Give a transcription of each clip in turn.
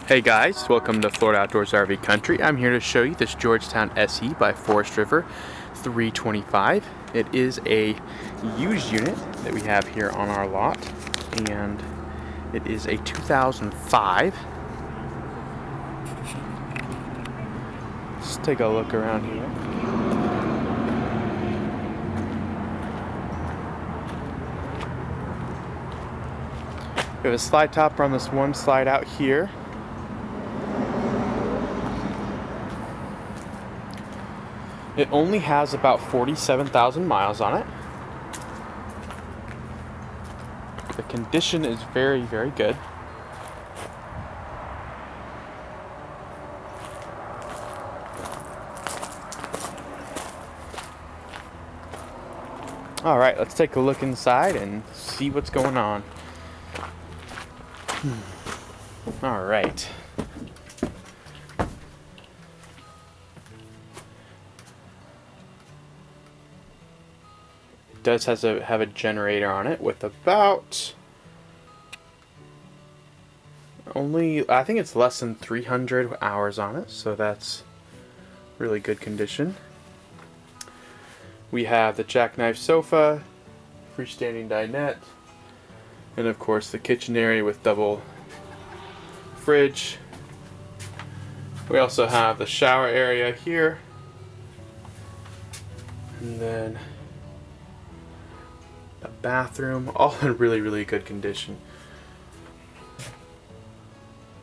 Hey guys, welcome to Florida Outdoors RV Country. I'm here to show you this Georgetown SE by Forest River 325. It is a used unit that we have here on our lot, and it is a 2005. Let's take a look around here. We have a slide topper on this one slide out here. It only has about 47,000 miles on it. The condition is very, very good. All right, let's take a look inside and see what's going on. All right. It does have a generator on it with about I think it's less than 300 hours on it, so that's really good condition. We have the jackknife sofa, freestanding dinette, and of course the kitchen area with double fridge. We also have the shower area here, and then a bathroom, all in really, really good condition.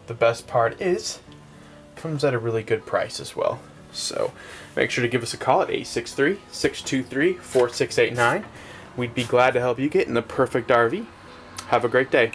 The best part is, comes at a really good price as well. So make sure to give us a call at 863-623-4689. We'd be glad to help you get in the perfect RV. Have a great day.